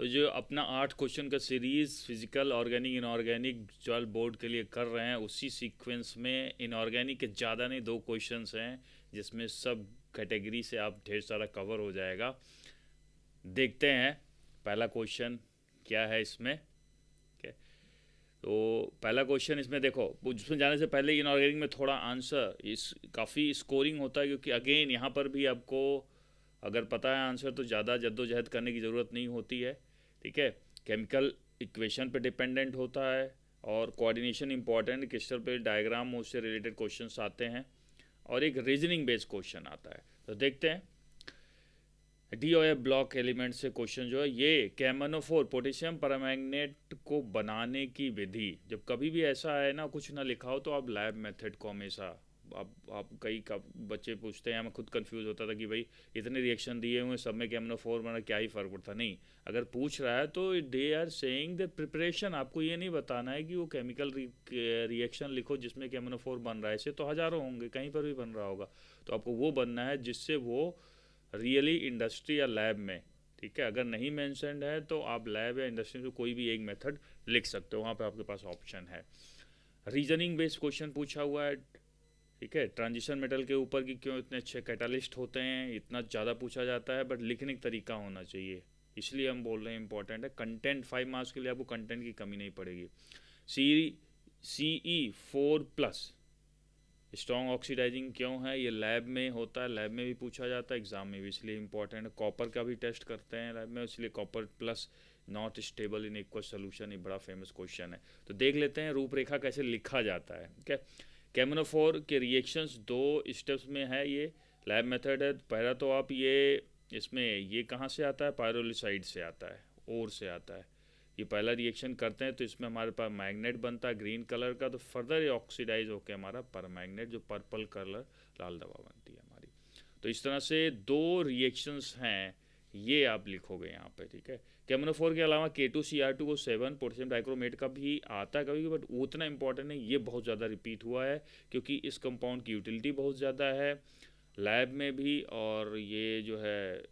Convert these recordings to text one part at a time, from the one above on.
तो जो अपना 8 क्वेश्चन का सीरीज़ फिजिकल ऑर्गेनिक इनऑर्गेनिक जो बोर्ड के लिए कर रहे हैं, उसी सीक्वेंस में इनऑर्गेनिक के ज़्यादा नहीं 2 क्वेश्चंस हैं, जिसमें सब कैटेगरी से आप ढेर सारा कवर हो जाएगा। देखते हैं पहला क्वेश्चन क्या है इसमें। okay? तो पहला क्वेश्चन इसमें देखो, उसमें जाने से पहले इनऑर्गेनिक में थोड़ा आंसर इस काफ़ी स्कोरिंग होता है, क्योंकि अगेन यहाँ पर भी आपको अगर पता है आंसर तो ज़्यादा जद्दोजहद करने की ज़रूरत नहीं होती है। ठीक है, केमिकल इक्वेशन पे डिपेंडेंट होता है, और कोऑर्डिनेशन इंपॉर्टेंट, क्रिस्टल पे डायग्राम उससे रिलेटेड क्वेश्चंस आते हैं, और एक रीजनिंग बेस्ड क्वेश्चन आता है। तो देखते हैं d o f block element से क्वेश्चन जो है, ये कैमनोफोर पोटेशियम परमैंगनेट को बनाने की विधि। जब कभी भी ऐसा है ना, कुछ ना लिखा हो, तो आप लैब मेथड को हमेशा आप कई का बच्चे पूछते हैं, मैं खुद कंफ्यूज होता था कि भाई इतने रिएक्शन दिए हुए सब में कैमनोफोर बना, क्या ही फ़र्क पड़ता। नहीं, अगर पूछ रहा है तो they are saying the preparation. आपको ये नहीं बताना है कि वो केमिकल रिएक्शन लिखो जिसमें कैमनोफोर बन रहा है, ऐसे तो हज़ारों होंगे, कहीं पर भी बन रहा होगा। तो आपको वो बनना है जिससे वो रियली इंडस्ट्री या लैब में, ठीक है, अगर नहीं मैंशनड है तो आप लैब या इंडस्ट्री में कोई भी एक मेथड लिख सकते हो, वहाँ पे आपके पास ऑप्शन है। रीजनिंग बेस्ड क्वेश्चन पूछा हुआ है। ठीक है, ट्रांजिशन मेटल के ऊपर कि क्यों इतने अच्छे कैटालिस्ट होते हैं, इतना ज़्यादा पूछा जाता है, बट लिखने का तरीका होना चाहिए, इसलिए हम बोल रहे हैं इंपॉर्टेंट है। कंटेंट 5 मार्क्स के लिए आपको कंटेंट की कमी नहीं पड़ेगी। CE4+, स्ट्रॉन्ग ऑक्सीडाइजिंग क्यों है, ये लैब में होता है, लैब में भी पूछा जाता है, एग्जाम में भी, इसलिए इंपॉर्टेंट है। कॉपर का भी टेस्ट करते हैं लैब में, इसलिए copper plus not stable in aqueous solution, ये बड़ा फेमस क्वेश्चन है। तो देख लेते हैं रूपरेखा कैसे लिखा जाता है। ठीक है, कैमनोफोर के रिएक्शंस 2 स्टेप्स में है, ये लैब मेथड है। पहला तो आप ये इसमें ये कहाँ से आता है, पायरोलिसाइड से आता है, और से आता है। ये पहला रिएक्शन करते हैं तो इसमें हमारे पास मैग्नेट बनता है ग्रीन कलर का, तो फर्दर ये ऑक्सीडाइज होकर हमारा परमैग्नेट जो पर्पल कलर लाल दवा बनती है हमारी। तो इस तरह से 2 रिएक्शंस हैं, ये आप लिखोगे यहाँ पे। ठीक है, कैमनोफोर के अलावा K2Cr2O7 पोटेशियम डाइक्रोमेट का भी आता है कभी, बट उतना इंपॉर्टेंट नहीं, ये बहुत ज़्यादा रिपीट हुआ है क्योंकि इस कंपाउंड की यूटिलिटी बहुत ज़्यादा है लैब में भी, और ये जो है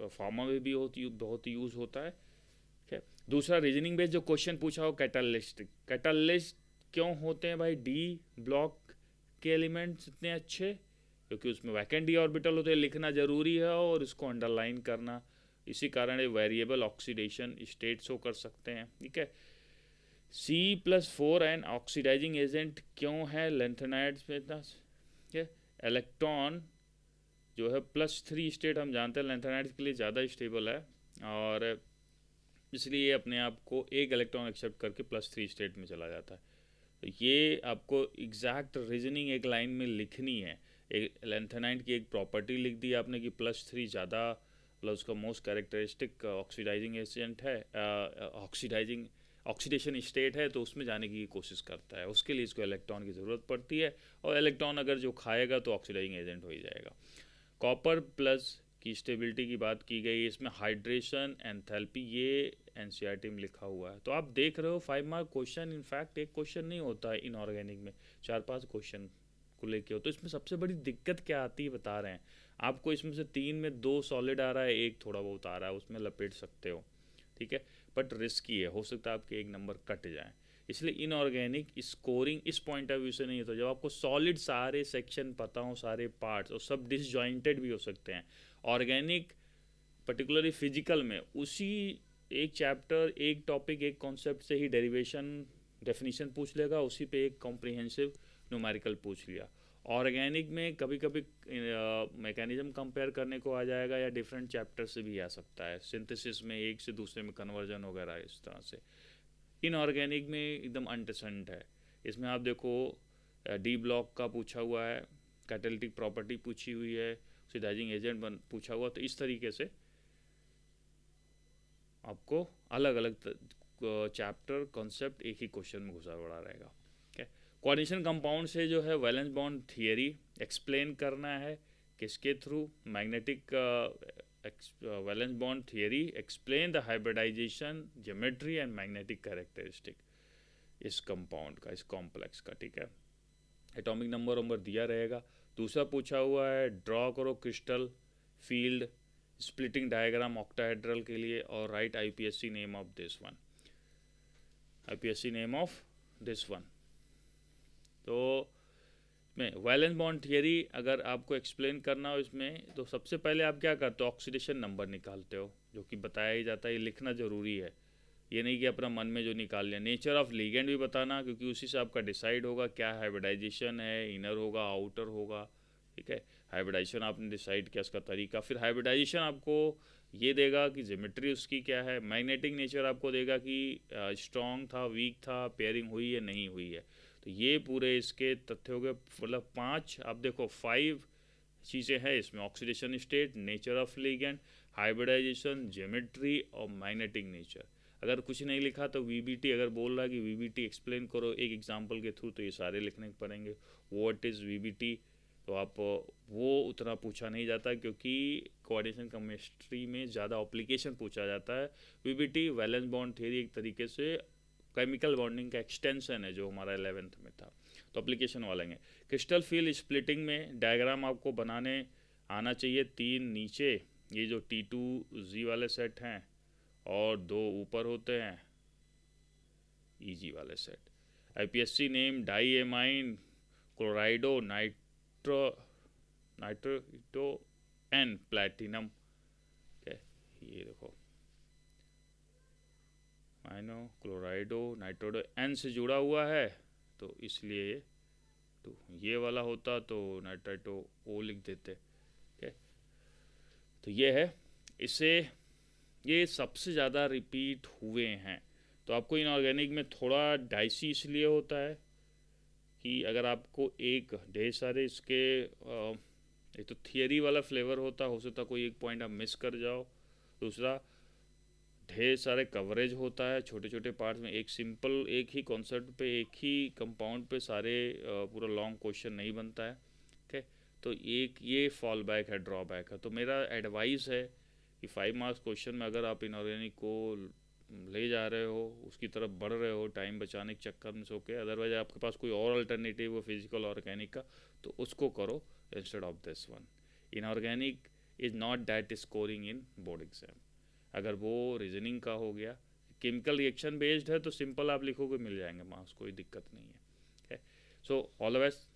फार्मा में भी बहुत यूज़ होता है। ठीक है, दूसरा रीजनिंग बेस्ड जो क्वेश्चन पूछा हो, कैटालिस्ट, कैटालिस्ट क्यों होते हैं भाई डी ब्लॉक के एलिमेंट्स इतने अच्छे, क्योंकि उसमें वैकेंट डी ऑर्बिटल होते हैं, लिखना ज़रूरी है और इसको अंडरलाइन करना, इसी कारण ये वेरिएबल ऑक्सीडेशन स्टेट शो कर सकते हैं। ठीक है, C+4 एंड ऑक्सीडाइजिंग एजेंट क्यों है लेंथेनाइड्स में इतना। ठीक है, इलेक्ट्रॉन जो है +3 स्टेट हम जानते हैं लेंथेनाइड्स के लिए ज़्यादा स्टेबल है, और इसलिए अपने आप को एक इलेक्ट्रॉन एक्सेप्ट करके +3 स्टेट में चला जाता है। तो ये आपको एग्जैक्ट रीजनिंग एक लाइन में लिखनी है। एक लेंथेनाइट की एक प्रॉपर्टी लिख दी आपने कि +3 ज़्यादा, मतलब उसका मोस्ट कैरेक्टरिस्टिक ऑक्सीडाइजिंग एजेंट है, ऑक्सीडाइजिंग ऑक्सीडेशन स्टेट है, तो उसमें जाने की कोशिश करता है, उसके लिए इसको इलेक्ट्रॉन की ज़रूरत पड़ती है, और इलेक्ट्रॉन अगर जो खाएगा तो ऑक्सीडाइजिंग एजेंट हो ही जाएगा। कॉपर प्लस की स्टेबिलिटी की बात की गई, इसमें हाइड्रेशन एंथैल्पी, ये एनसीईआरटी में लिखा हुआ है। तो आप देख रहे हो 5 मार्क क्वेश्चन, इनफैक्ट एक क्वेश्चन नहीं होता है इनऑर्गेनिक में, 4-5 क्वेश्चन को लेके हो। तो इसमें सबसे बड़ी दिक्कत क्या आती है बता रहे हैं आपको, इसमें से 3 में 2 सॉलिड आ रहा है, एक थोड़ा बहुत आ रहा है, उसमें लपेट सकते हो। ठीक है, बट रिस्की है, हो सकता है आपके एक नंबर कट जाए, इसलिए इनऑर्गेनिक स्कोरिंग इस पॉइंट ऑफ व्यू से नहीं होता। जब आपको सॉलिड सारे सेक्शन पता हो, सारे पार्ट्स, और सब डिसजॉइंटेड भी हो सकते हैं। ऑर्गेनिक पर्टिकुलरली फिजिकल में उसी एक चैप्टर, एक टॉपिक, एक कॉन्सेप्ट से ही डेरिवेशन डेफिनेशन पूछ लेगा, उसी पे एक कॉम्प्रिहेंसिव न्यूमेरिकल पूछ लिया। ऑर्गेनिक में कभी कभी मैकेनिज्म कंपेयर करने को आ जाएगा, या डिफरेंट चैप्टर से भी आ सकता है, सिंथेसिस में एक से दूसरे में कन्वर्जन वगैरह इस तरह से। इनऑर्गेनिक में एकदम अनटसेंट है। इसमें आप देखो डी ब्लॉक का पूछा हुआ है, कैटालिटिक प्रॉपर्टी पूछी हुई है, ऑक्सीडाइजिंग एजेंट पूछा हुआ, तो इस तरीके से आपको अलग अलग चैप्टर कॉन्सेप्ट एक ही क्वेश्चन में घुसा पड़ा रहेगा। ठीक है, कोऑर्डिनेशन कंपाउंड से जो है वैलेंस बॉन्ड थियरी एक्सप्लेन करना है, किसके through, magnetic valence bond theory explain the hybridisation geometry and magnetic characteristic इस कंपाउंड का, इस कॉम्प्लेक्स का। ठीक है, एटॉमिक नंबर दिया रहेगा। दूसरा पूछा हुआ है ड्रॉ करो crystal field splitting diagram octahedral के लिए, और right IPSC name of this one, IPSC name of this one. तो में वैलेंस बॉन्ड थियरी अगर आपको एक्सप्लेन करना हो इसमें, तो सबसे पहले आप क्या करते हो, ऑक्सीडेशन नंबर निकालते हो, जो कि बताया ही जाता है, ये लिखना ज़रूरी है, ये नहीं कि अपना मन में जो निकाल लिया। नेचर ऑफ लिगेंड भी बताना, क्योंकि उसी से आपका डिसाइड होगा क्या हाइब्रिडाइजेशन है, इनर होगा आउटर होगा, ठीक है। हाइब्रिडाइजेशन आपने डिसाइड किया, उसका तरीका, फिर हाइब्रिडाइजेशन आपको ये देगा कि ज्योमेट्री उसकी क्या है। मैग्नेटिक नेचर आपको देगा कि स्ट्रॉन्ग था, वीक था, पेयरिंग हुई है नहीं हुई है। तो ये पूरे इसके तथ्य हो गए, मतलब 5, आप देखो 5 चीज़ें हैं इसमें, oxidation state, nature of ligand, hybridisation, geometry और मैग्नेटिक नेचर। अगर कुछ नहीं लिखा तो वीबीटी अगर बोल रहा है कि वीबीटी एक्सप्लेन करो एक एग्जांपल के थ्रू, तो ये सारे लिखने पड़ेंगे। व्हाट इज़ वीबीटी, तो आप वो उतना पूछा नहीं जाता, क्योंकि कोऑर्डिनेशन केमिस्ट्री में ज़्यादा एप्लीकेशन पूछा जाता है। वीबीटी वैलेंस बॉन्ड थ्योरी एक तरीके से केमिकल बॉन्डिंग का एक्सटेंशन है, जो हमारा 11th में था, तो एप्लीकेशन वाले हैं। क्रिस्टल फील्ड स्प्लिटिंग में डायग्राम आपको बनाने आना चाहिए, 3 नीचे ये जो T2Z वाले सेट हैं, और 2 ऊपर होते हैं EG वाले set. IPSC name di amine chlorido nitro nitro N platinum, ये देखो माइनो क्लोराइडो नाइट्रोडो एन से जुड़ा हुआ है, तो इसलिए तो ये वाला होता तो नाइट्राइटो ओ लिख देते, ठीक है। तो ये है, इसे ये सबसे ज़्यादा रिपीट हुए हैं। तो आपको इनऑर्गेनिक में थोड़ा डाइसी इसलिए होता है कि अगर आपको एक ढेर सारे इसके एक तो थियरी वाला फ्लेवर होता, हो सकता कोई एक पॉइंट आप मिस कर जाओ। दूसरा, ढेर सारे कवरेज होता है छोटे छोटे पार्ट्स में, एक सिंपल एक ही कॉन्सेप्ट पे एक ही कंपाउंड पे सारे पूरा लॉन्ग क्वेश्चन नहीं बनता है, ठीक है। तो एक ये फॉल बैक है, ड्रॉबैक है। तो मेरा एडवाइस है कि 5 मार्क्स क्वेश्चन में अगर आप इनऑर्गेनिक को ले जा रहे हो, उसकी तरफ बढ़ रहे हो टाइम बचाने के चक्कर में, सो के अदरवाइज आपके पास कोई और अल्टरनेटिव हो फिजिकल ऑर्गेनिक का, तो उसको करो instead of this one. Inorganic is not that scoring in board exam. अगर वो रीजनिंग का हो गया, केमिकल रिएक्शन बेस्ड है, तो सिंपल आप लिखोगे मिल जाएंगे मार्क्स, कोई दिक्कत नहीं है। So all the best.